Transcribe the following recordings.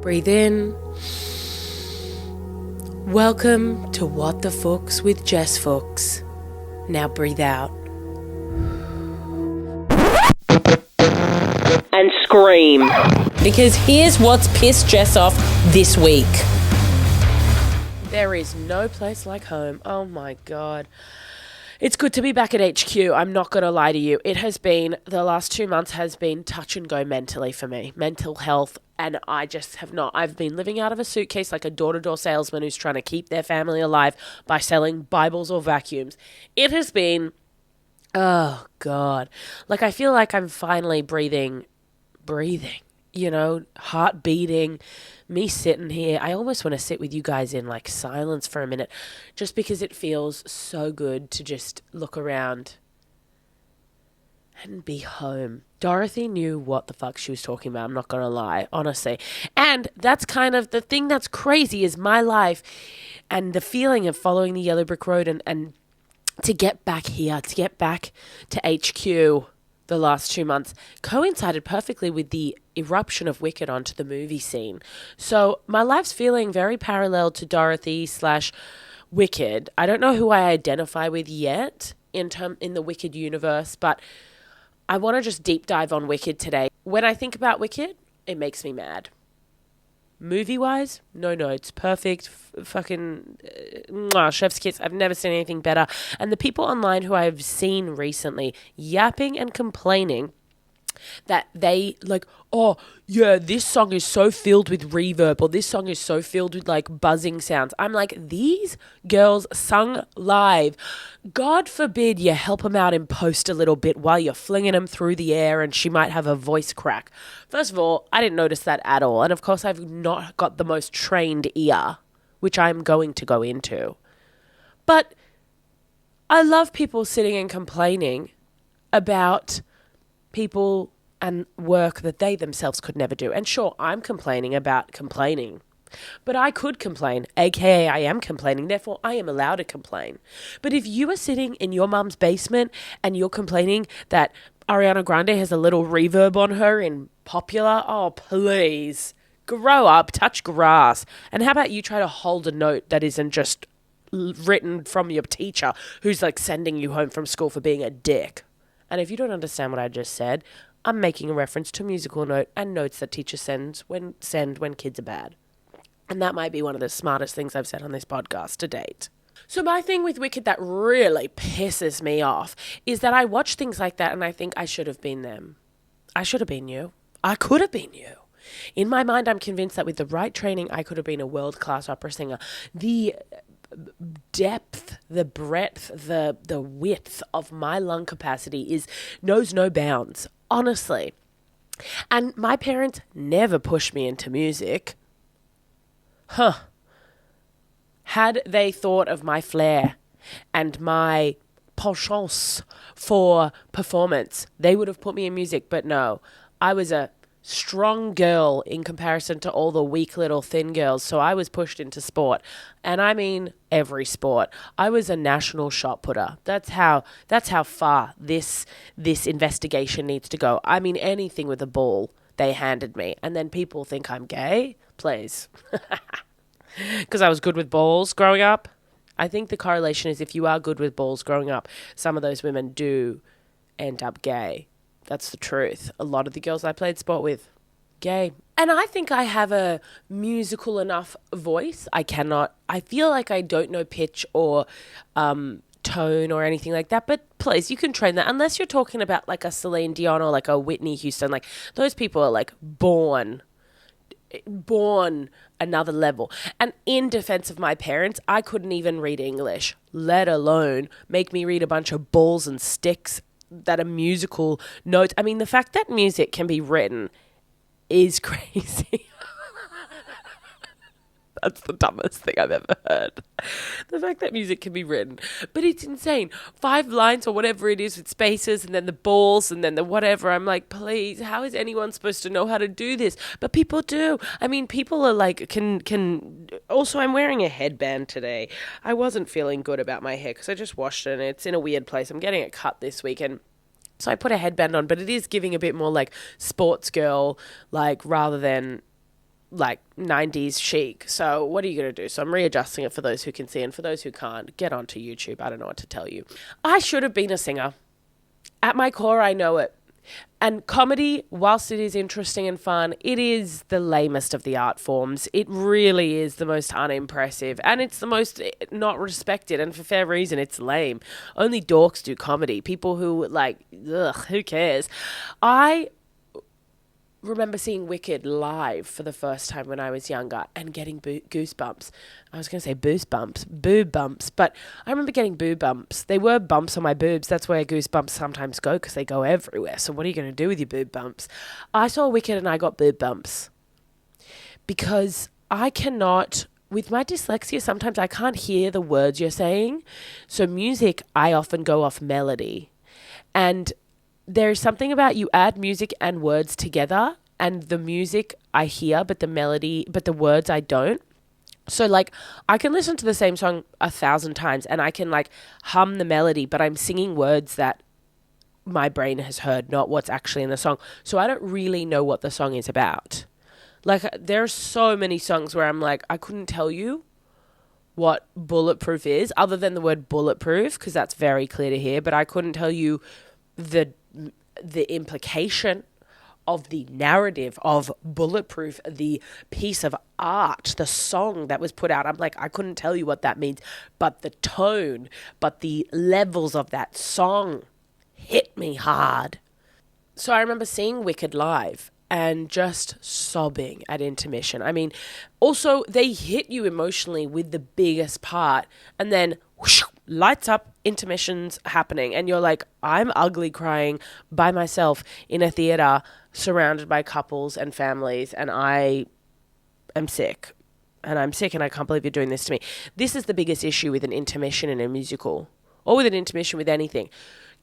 Breathe in. Welcome to What the Fuchs with Jess Fuchs. Now breathe out. And scream. Because here's what's pissed Jess off this week. There is no place like home. Oh my God. It's good to be back at HQ. I'm not going to lie to you. The last 2 months has been touch and go mentally for me. Mental health. And I just have not. I've been living out of a suitcase like a door-to-door salesman who's trying to keep their family alive by selling Bibles or vacuums. It has been, oh God. Like I feel like I'm finally breathing, heart beating, me sitting here. I almost want to sit with you guys in like silence for a minute just because it feels so good to just look around and be home. Dorothy knew what the fuck she was talking about. I'm not going to lie, honestly. And that's kind of the thing that's crazy is my life and the feeling of following the yellow brick road and to get back here, to get back to HQ the last 2 months coincided perfectly with the eruption of Wicked onto the movie scene. So my life's feeling very parallel to Dorothy / Wicked. I don't know who I identify with yet in the Wicked universe, but I want to just deep dive on Wicked today. When I think about Wicked, it makes me mad. Movie-wise, no notes. Perfect. Fucking chef's kiss. I've never seen anything better. And the people online who I've seen recently yapping and complaining that they like, oh yeah, this song is so filled with reverb or this song is so filled with like buzzing sounds. I'm like, these girls sung live. God forbid you help them out in post a little bit while you're flinging them through the air and she might have a voice crack. First of all, I didn't notice that at all. And of course, I've not got the most trained ear, which I'm going to go into. But I love people sitting and complaining about people and work that they themselves could never do. And sure, I'm complaining about complaining. But I could complain, aka I am complaining, therefore I am allowed to complain. But if you are sitting in your mum's basement and you're complaining that Ariana Grande has a little reverb on her in Popular, oh please, grow up, touch grass. And how about you try to hold a note that isn't just written from your teacher who's like sending you home from school for being a dick. And if you don't understand what I just said, I'm making a reference to a musical note and notes that teachers send when kids are bad. And that might be one of the smartest things I've said on this podcast to date. So my thing with Wicked that really pisses me off is that I watch things like that and I think I should have been them. I should have been you. I could have been you. In my mind, I'm convinced that with the right training, I could have been a world-class opera singer. The depth, the breadth, the width of my lung capacity knows no bounds, honestly. And my parents never pushed me into music. Had they thought of my flair and my penchant for performance, they would have put me in music. But no, I was a strong girl in comparison to all the weak little thin girls. So I was pushed into sport. And I mean every sport. I was a national shot putter. That's how far this investigation needs to go. I mean anything with a ball they handed me. And then people think I'm gay? Please. Because I was good with balls growing up. I think the correlation is if you are good with balls growing up, some of those women do end up gay. That's the truth. A lot of the girls I played sport with, gay. And I think I have a musical enough voice. I feel like I don't know pitch or tone or anything like that. But please, you can train that. Unless you're talking about like a Celine Dion or like a Whitney Houston. Like those people are like born another level. And in defense of my parents, I couldn't even read English, let alone make me read a bunch of balls and sticks that are musical notes. I mean, the fact that music can be written is crazy. That's the dumbest thing I've ever heard. The fact that music can be written. But it's insane. 5 lines or whatever it is with spaces and then the balls and then the whatever. I'm like, please, how is anyone supposed to know how to do this? But people do. I mean, people are like, can... Also, I'm wearing a headband today. I wasn't feeling good about my hair because I just washed it and it's in a weird place. I'm getting it cut this week and so I put a headband on, but it is giving a bit more like sports girl, like rather than like 90s chic. So what are you going to do? So I'm readjusting it for those who can see, and for those who can't, get onto YouTube. I don't know what to tell you. I should have been a singer. At my core, I know it. And comedy, whilst it is interesting and fun, it is the lamest of the art forms. It really is the most unimpressive, and it's the most not respected, and for fair reason. It's lame. Only dorks do comedy. People who, like, ugh, who cares? I remember seeing Wicked live for the first time when I was younger and getting goosebumps. I was going to say boob bumps, but I remember getting boob bumps. They were bumps on my boobs. That's where goosebumps sometimes go, because they go everywhere. So what are you going to do with your boob bumps? I saw Wicked and I got boob bumps because I cannot, with my dyslexia, sometimes I can't hear the words you're saying. So music, I often go off melody. And there's something about, you add music and words together, and the music I hear, but the melody, but the words I don't. So, like, I can listen to the same song 1,000 times and I can, like, hum the melody, but I'm singing words that my brain has heard, not what's actually in the song. So I don't really know what the song is about. Like, there are so many songs where I'm like, I couldn't tell you what Bulletproof is, other than the word bulletproof, because that's very clear to hear, but I couldn't tell you the implication of the narrative of Bulletproof, the piece of art, the song that was put out. I'm like, I couldn't tell you what that means, but the tone, but the levels of that song hit me hard. So I remember seeing Wicked live and just sobbing at intermission. I mean, also they hit you emotionally with the biggest part, and then whoosh, lights up, intermissions happening, and you're like, I'm ugly crying by myself in a theater surrounded by couples and families, and I am sick. And I'm sick, and I can't believe you're doing this to me. This is the biggest issue with an intermission in a musical, or with an intermission with anything.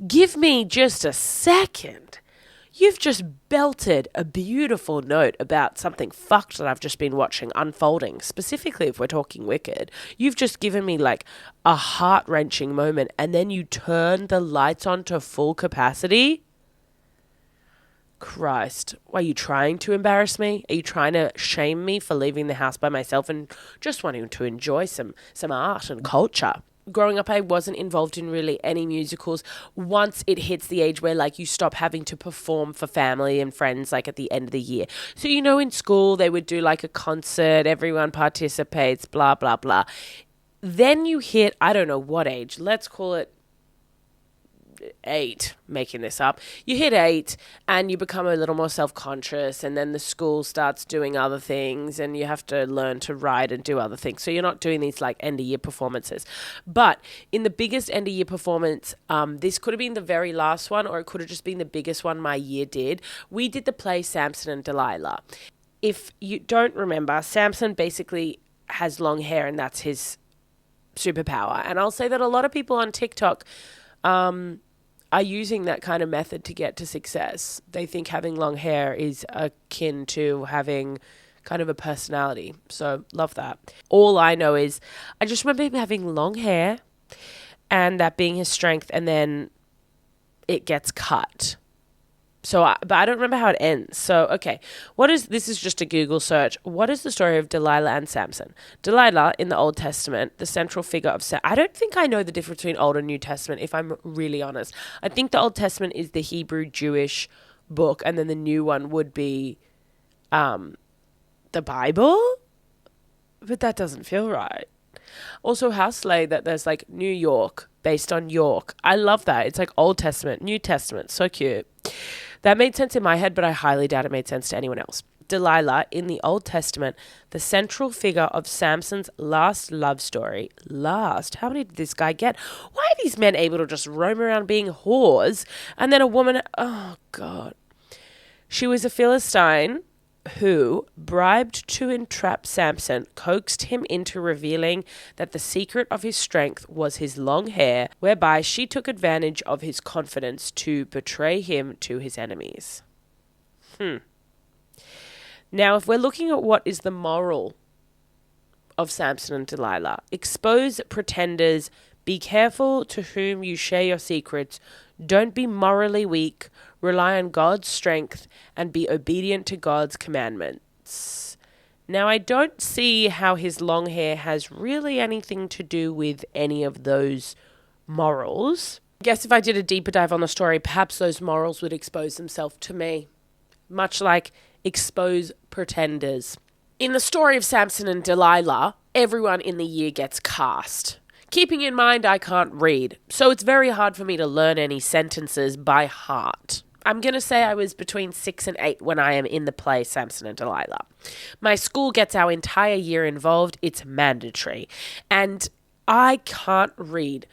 Give me just a second. You've just belted a beautiful note about something fucked that I've just been watching unfolding, specifically if we're talking Wicked. You've just given me like a heart-wrenching moment, and then you turn the lights on to full capacity? Christ, are you trying to embarrass me? Are you trying to shame me for leaving the house by myself and just wanting to enjoy some art and culture? Growing up, I wasn't involved in really any musicals. Once it hits the age where, like, you stop having to perform for family and friends, like, at the end of the year. So, you know, in school, they would do, like, a concert, everyone participates, blah, blah, blah. Then you hit, I don't know what age, let's call it 8, making this up. You hit 8 and you become a little more self-conscious, and then the school starts doing other things and you have to learn to write and do other things. So you're not doing these like end of year performances. But in the biggest end of year performance, this could have been the very last one, or it could have just been the biggest one my year did. We did the play Samson and Delilah. If you don't remember, Samson basically has long hair and that's his superpower. And I'll say that a lot of people on TikTok are using that kind of method to get to success. They think having long hair is akin to having kind of a personality. So love that. All I know is I just remember him having long hair and that being his strength, and then it gets cut. But I don't remember how it ends. So, okay. This is just a Google search. What is the story of Delilah and Samson? Delilah, in the Old Testament, the central figure of I don't think I know the difference between Old and New Testament, if I'm really honest. I think the Old Testament is the Hebrew Jewish book, and then the new one would be the Bible? But that doesn't feel right. Also, how slay that there's like New York, based on York. I love that. It's like Old Testament, New Testament. So cute. That made sense in my head, but I highly doubt it made sense to anyone else. Delilah, in the Old Testament, the central figure of Samson's last love story. Last? How many did this guy get? Why are these men able to just roam around being whores? And then a woman, oh God. She was a Philistine who, bribed to entrap Samson, coaxed him into revealing that the secret of his strength was his long hair, whereby she took advantage of his confidence to betray him to his enemies. Now, if we're looking at what is the moral of Samson and Delilah, expose pretenders, be careful to whom you share your secrets, don't be morally weak, rely on God's strength, and be obedient to God's commandments. Now, I don't see how his long hair has really anything to do with any of those morals. I guess if I did a deeper dive on the story, perhaps those morals would expose themselves to me, much like expose pretenders. In the story of Samson and Delilah, everyone in the year gets cast. Keeping in mind I can't read, so it's very hard for me to learn any sentences by heart. I'm going to say I was between 6 and 8 when I am in the play Samson and Delilah. My school gets our entire year involved. It's mandatory. And I can't read.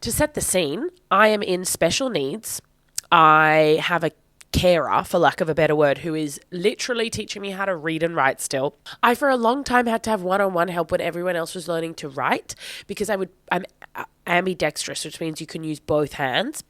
To set the scene, I am in special needs. I have a carer, for lack of a better word, who is literally teaching me how to read and write still. I, for a long time, had to have one-on-one help when everyone else was learning to write because I'm ambidextrous, which means you can use both hands.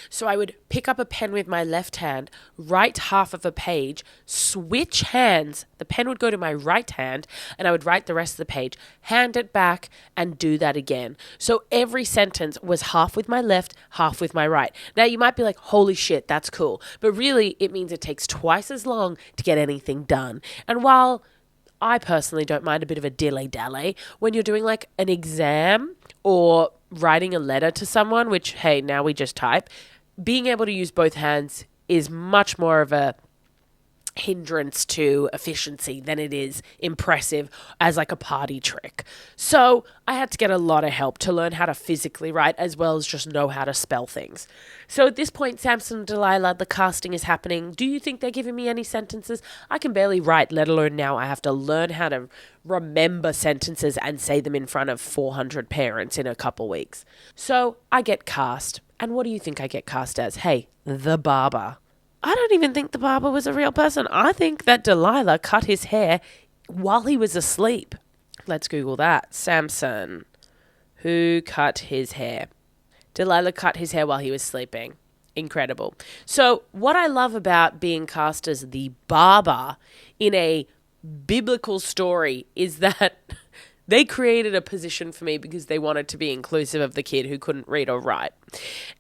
So I would pick up a pen with my left hand, write half of a page, switch hands. The pen would go to my right hand and I would write the rest of the page, hand it back and do that again. So every sentence was half with my left, half with my right. Now you might be like, holy shit, that's cool. But really it means it takes twice as long to get anything done. And while I personally don't mind a bit of a dilly-dally, when you're doing like an exam or writing a letter to someone, which, hey, now we just type, being able to use both hands is much more of a hindrance to efficiency than it is impressive as like a party trick. So I had to get a lot of help to learn how to physically write as well as just know how to spell things. So at this point, Samson and Delilah, the casting is happening. Do you think they're giving me any sentences? I can barely write, let alone now I have to learn how to remember sentences and say them in front of 400 parents in a couple weeks. So I get cast. And what do you think I get cast as? Hey, the barber. I don't even think the barber was a real person. I think that Delilah cut his hair while he was asleep. Let's Google that. Samson, who cut his hair? Delilah cut his hair while he was sleeping. Incredible. So what I love about being cast as the barber in a biblical story is that they created a position for me because they wanted to be inclusive of the kid who couldn't read or write.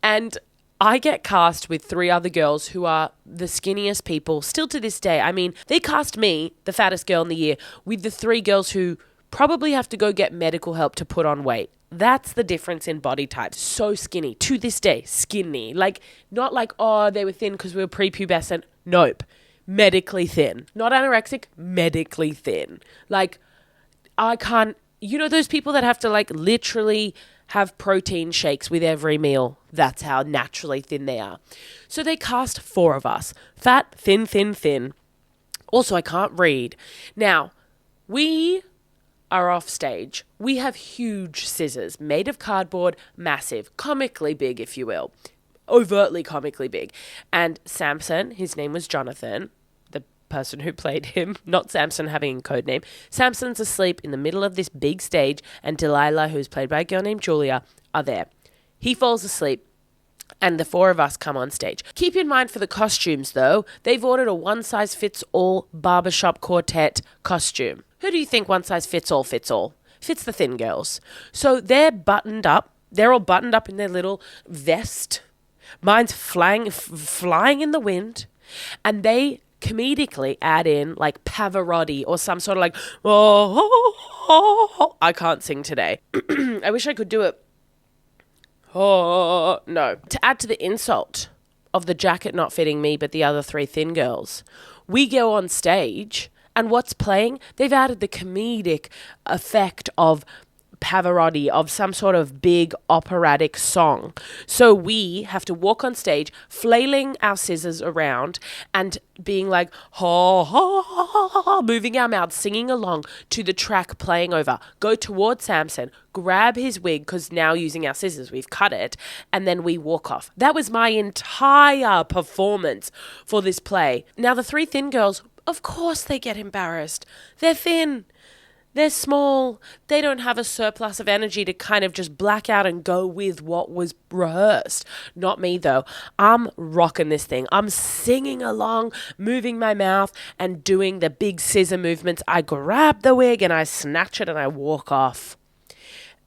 And I get cast with 3 other girls who are the skinniest people still to this day. I mean, they cast me, the fattest girl in the year, with the 3 girls who probably have to go get medical help to put on weight. That's the difference in body types. So skinny. To this day, skinny. Like, not like, oh, they were thin because we were prepubescent. Nope. Medically thin. Not anorexic, medically thin. Like, I can't, you know those people that have to like literally have protein shakes with every meal? That's how naturally thin they are. So they cast 4 of us. Fat, thin, thin, thin. Also, I can't read. Now, we are off stage. We have huge scissors made of cardboard, massive, comically big, if you will. Overtly comically big. And Samson, his name was Jonathan, the person who played him, not Samson having a code name. Samson's asleep in the middle of this big stage, and Delilah, who's played by a girl named Julia, are there. He falls asleep, and the 4 of us come on stage. Keep in mind for the costumes, though, they've ordered a one-size-fits-all barbershop quartet costume. Who do you think one-size-fits-all fits all? Fits the thin girls. So they're buttoned up. They're all buttoned up in their little vest. Mine's flying in the wind. And they comedically add in like Pavarotti or some sort of like, oh, I can't sing today. I wish I could do it. Oh, no. To add to the insult of the jacket not fitting me but the other 3 thin girls, we go on stage and what's playing? They've added the comedic effect of Pavarotti, of some sort of big operatic song. So we have to walk on stage, flailing our scissors around and being like, ha, ha, ha, ha, ha, moving our mouths, singing along to the track playing over. Go towards Samson, grab his wig, because now using our scissors, we've cut it, and then we walk off. That was my entire performance for this play. Now, the 3 thin girls, of course they get embarrassed. They're thin. They're small. They don't have a surplus of energy to kind of just black out and go with what was rehearsed. Not me, though. I'm rocking this thing. I'm singing along, moving my mouth and doing the big scissor movements. I grab the wig and I snatch it and I walk off.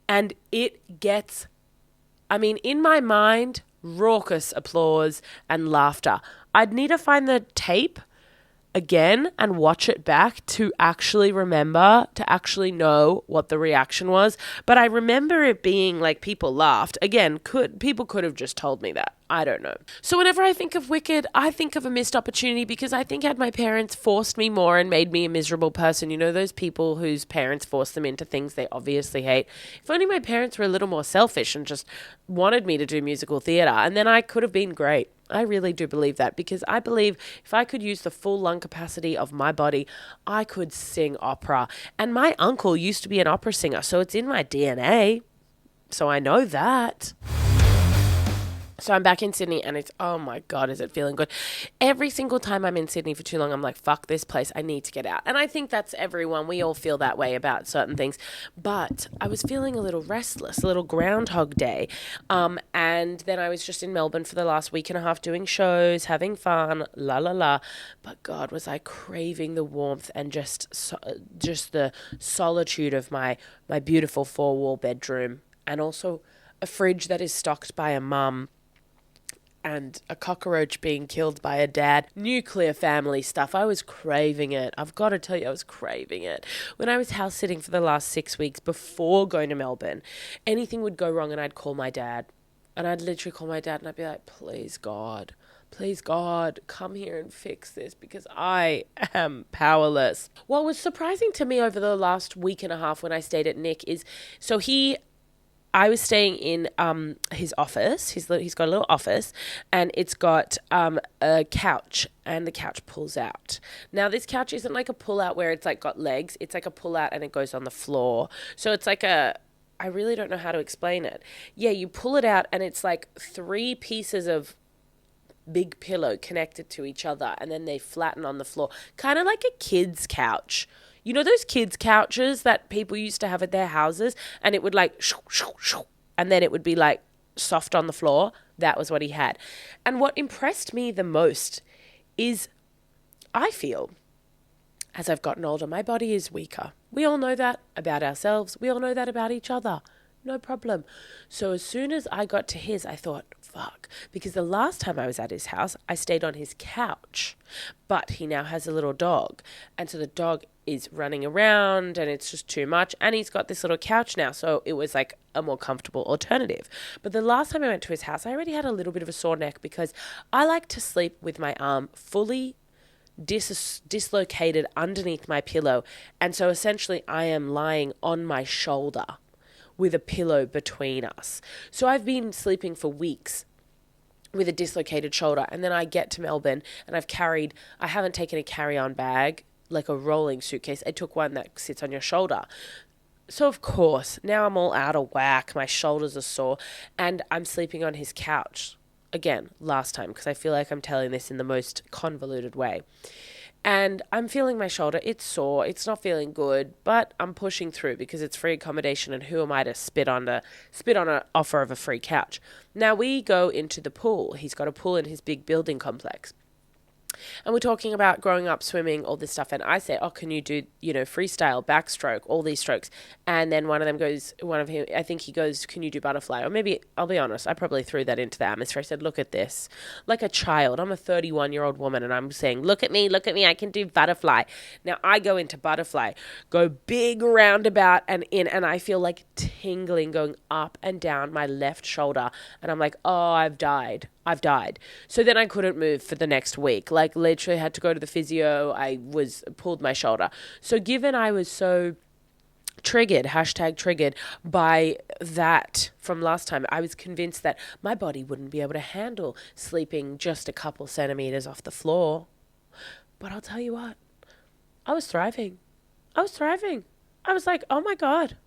And it gets, in my mind, raucous applause and laughter. I'd need to find the tape again and watch it back to actually remember, to actually know what the reaction was. But I remember it being like people laughed. Again, people could have just told me that. I don't know. So whenever I think of Wicked, I think of a missed opportunity, because I think had my parents forced me more and made me a miserable person, you know, those people whose parents force them into things they obviously hate. If only my parents were a little more selfish and just wanted me to do musical theatre, and then I could have been great. I really do believe that, because I believe if I could use the full lung capacity of my body, I could sing opera. And my uncle used to be an opera singer, so it's in my DNA. So I know that. So I'm back in Sydney, and it's, oh my God, is it feeling good? Every single time I'm in Sydney for too long, I'm like, fuck this place. I need to get out. And I think that's everyone. We all feel that way about certain things. But I was feeling a little restless, a little Groundhog Day. And then I was just in Melbourne for the last week and a half doing shows, having fun, la la la. But God, was I craving the warmth and just the solitude of my beautiful 4-wall bedroom, and also a fridge that is stocked by a mum, and a cockroach being killed by a dad. Nuclear family stuff. I was craving it. I've got to tell you, I was craving it. When I was house sitting for the last 6 weeks before going to Melbourne, anything would go wrong and I'd call my dad. And I'd literally call my dad and I'd be like, please God, come here and fix this, because I am powerless. What was surprising to me over the last week and a half when I stayed at Nick is, I was staying in his office. He's got a little office, and it's got a couch, and the couch pulls out. Now, this couch isn't like a pull out where it's like got legs. It's like a pull out and it goes on the floor. So it's like I really don't know how to explain it. Yeah, you pull it out and it's like 3 pieces of big pillow connected to each other, and then they flatten on the floor. Kind of like a kid's couch. You know those kids' couches that people used to have at their houses, and it would like shoo, shoo, shoo, and then it would be like soft on the floor? That was what he had. And what impressed me the most is, I feel, as I've gotten older, my body is weaker. We all know that about ourselves. We all know that about each other. No problem. So as soon as I got to his, I thought, fuck. Because the last time I was at his house, I stayed on his couch. But he now has a little dog. And so the dog is running around and it's just too much. And he's got this little couch now. So it was like a more comfortable alternative. But the last time I went to his house, I already had a little bit of a sore neck, because I like to sleep with my arm fully dislocated underneath my pillow. And so essentially I am lying on my shoulder with a pillow between us. So I've been sleeping for weeks with a dislocated shoulder, and then I get to Melbourne and I haven't taken a carry-on bag, like a rolling suitcase. I took one that sits on your shoulder. So of course, now I'm all out of whack, my shoulders are sore, and I'm sleeping on his couch. Again, last time, because I feel like I'm telling this in the most convoluted way. And I'm feeling my shoulder. It's sore. It's not feeling good, but I'm pushing through because it's free accommodation, and who am I to spit on an offer of a free couch? Now we go into the pool. He's got a pool in his big building complex. And we're talking about growing up, swimming, all this stuff. And I say, oh, can you do, freestyle, backstroke, all these strokes? And then I think he goes, can you do butterfly? Or maybe, I'll be honest, I probably threw that into the atmosphere. I said, look at this. Like a child. I'm a 31-year-old woman, and I'm saying, look at me, I can do butterfly. Now I go into butterfly, go big roundabout and in, and I feel like tingling going up and down my left shoulder. And I'm like, oh, I've died. So then I couldn't move for the next week. Like literally had to go to the physio. I pulled my shoulder. So given I was so triggered by that from last time, I was convinced that my body wouldn't be able to handle sleeping just a couple centimeters off the floor. But I'll tell you what, I was thriving. I was like, oh my God,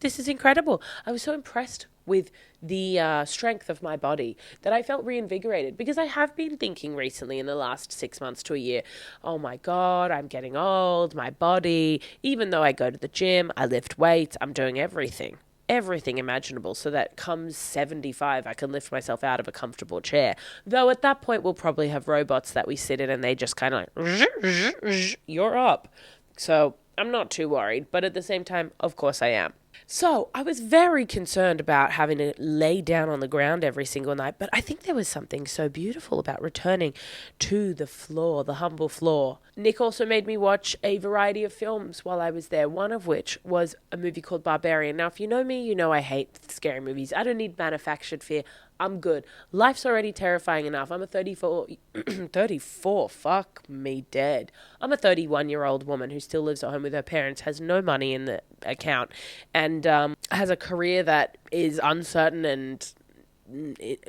this is incredible. I was so impressed with the strength of my body that I felt reinvigorated, because I have been thinking recently in the last 6 months to a year, oh my God, I'm getting old, my body, even though I go to the gym, I lift weights, I'm doing everything imaginable, so that comes 75, I can lift myself out of a comfortable chair. Though at that point, we'll probably have robots that we sit in and they just kind of like, you're up. So I'm not too worried, but at the same time, of course I am. So I was very concerned about having to lay down on the ground every single night, but I think there was something so beautiful about returning to the floor, the humble floor. Nick also made me watch a variety of films while I was there, one of which was a movie called Barbarian. Now, if you know me, you know I hate scary movies. I don't need manufactured fear. I'm good. Life's already terrifying enough. I'm a 34, fuck me dead. I'm a 31-year-old woman who still lives at home with her parents, has no money in the account, and has a career that is uncertain and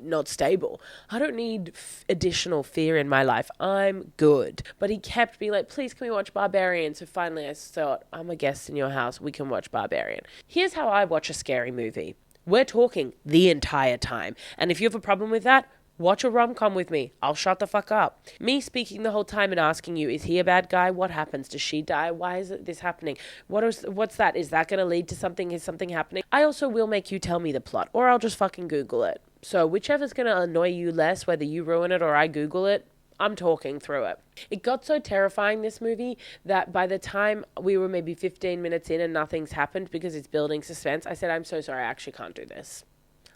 not stable. I don't need additional fear in my life. I'm good. But he kept being like, please, can we watch Barbarian? So finally I thought, I'm a guest in your house. We can watch Barbarian. Here's how I watch a scary movie. We're talking the entire time. And if you have a problem with that, watch a rom-com with me. I'll shut the fuck up. Me speaking the whole time and asking you, is he a bad guy? What happens? Does she die? Why is this happening? What's that? Is that going to lead to something? Is something happening? I also will make you tell me the plot, or I'll just fucking Google it. So whichever's going to annoy you less, whether you ruin it or I Google it, I'm talking through it. It got so terrifying, this movie, that by the time we were maybe 15 minutes in and nothing's happened because it's building suspense, I said, I'm so sorry, I actually can't do this.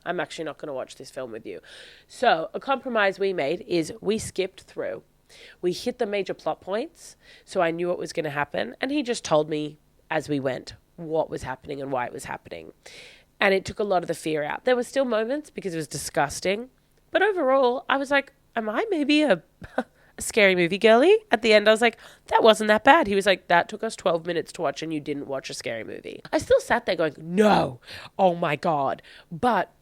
I'm actually not going to watch this film with you. So a compromise we made is we skipped through. We hit the major plot points, so I knew what was going to happen, and he just told me as we went what was happening and why it was happening. And it took a lot of the fear out. There were still moments because it was disgusting, but overall, I was like, am I maybe a scary movie girly? At the end, I was like, that wasn't that bad. He was like, that took us 12 minutes to watch and you didn't watch a scary movie. I still sat there going, no, oh my God. But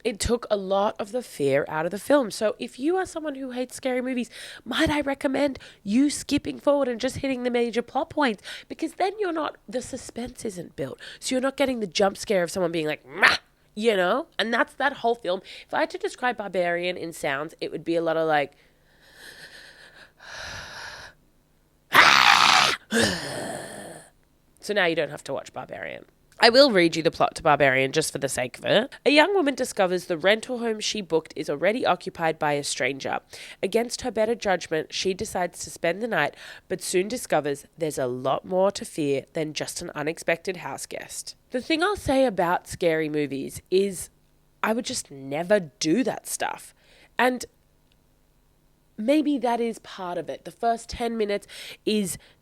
it took a lot of the fear out of the film. So if you are someone who hates scary movies, might I recommend you skipping forward and just hitting the major plot points? Because then the suspense isn't built. So you're not getting the jump scare of someone being like, mah! You know? And that's that whole film. If I had to describe Barbarian in sounds, it would be a lot of like, so now you don't have to watch Barbarian. I will read you the plot to Barbarian just for the sake of it. A young woman discovers the rental home she booked is already occupied by a stranger. Against her better judgment, she decides to spend the night, but soon discovers there's a lot more to fear than just an unexpected house guest. The thing I'll say about scary movies is I would just never do that stuff. And maybe that is part of it. The first 10 minutes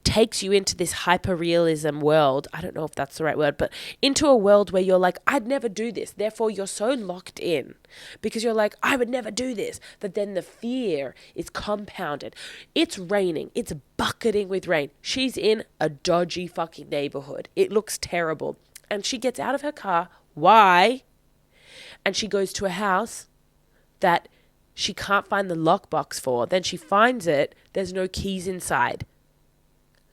takes you into this hyper-realism world. I don't know if that's the right word, but into a world where you're like, I'd never do this. Therefore, you're so locked in because you're like, I would never do this. That then the fear is compounded. It's raining. It's bucketing with rain. She's in a dodgy fucking neighborhood. It looks terrible. And she gets out of her car. Why? And she goes to a house that she can't find the lockbox for. Then she finds it. There's no keys inside.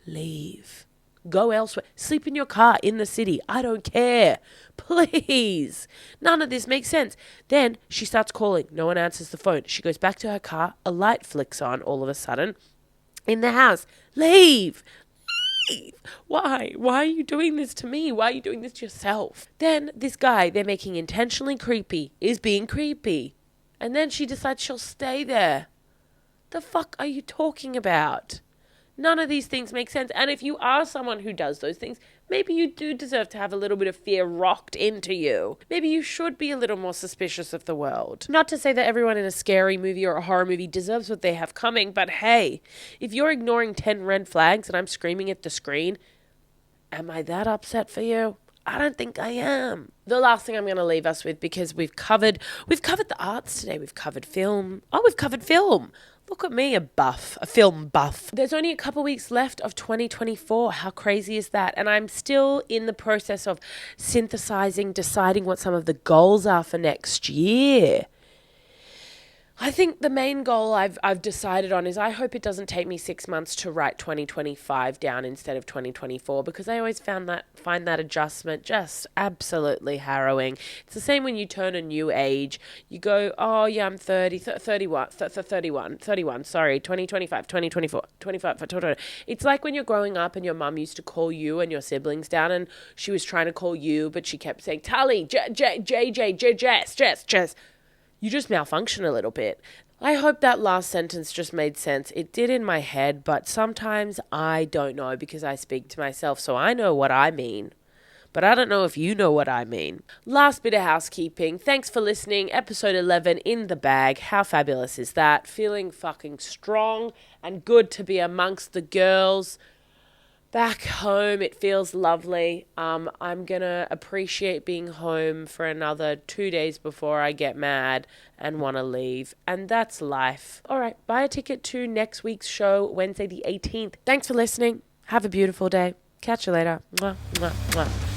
Leave. Go elsewhere. Sleep in your car in the city. I don't care. Please. None of this makes sense. Then she starts calling. No one answers the phone. She goes back to her car. A light flicks on all of a sudden in the house. Leave. Leave. Why? Why are you doing this to me? Why are you doing this to yourself? Then this guy they're making intentionally creepy is being creepy. And then she decides she'll stay there. The fuck are you talking about? None of these things make sense. And if you are someone who does those things, maybe you do deserve to have a little bit of fear rocked into you. Maybe you should be a little more suspicious of the world. Not to say that everyone in a scary movie or a horror movie deserves what they have coming, but hey, if you're ignoring 10 red flags and I'm screaming at the screen, am I that upset for you? I don't think I am. The last thing I'm going to leave us with, because we've covered the arts today. We've covered film. Oh, we've covered film. Look at me, a film buff. There's only a couple weeks left of 2024. How crazy is that? And I'm still in the process of synthesizing, deciding what some of the goals are for next year. I think the main goal I've decided on is I hope it doesn't take me 6 months to write 2025 down instead of 2024, because I always find that adjustment just absolutely harrowing. It's the same when you turn a new age. You go, oh yeah, I'm 30, 31, 2025, 2024, 25. It's like when you're growing up and your mum used to call you and your siblings down and she was trying to call you, but she kept saying, Tally, Jess. You just malfunction a little bit. I hope that last sentence just made sense. It did in my head, but sometimes I don't know because I speak to myself, so I know what I mean. but I don't know if you know what I mean. Last bit of housekeeping. Thanks for listening. Episode 11 in the bag. How fabulous is that? Feeling fucking strong and good to be amongst the girls. Back home, it feels lovely. I'm going to appreciate being home for another 2 days before I get mad and want to leave. And that's life. All right, buy a ticket to next week's show, Wednesday the 18th. Thanks for listening. Have a beautiful day. Catch you later. Mwah, mwah, mwah.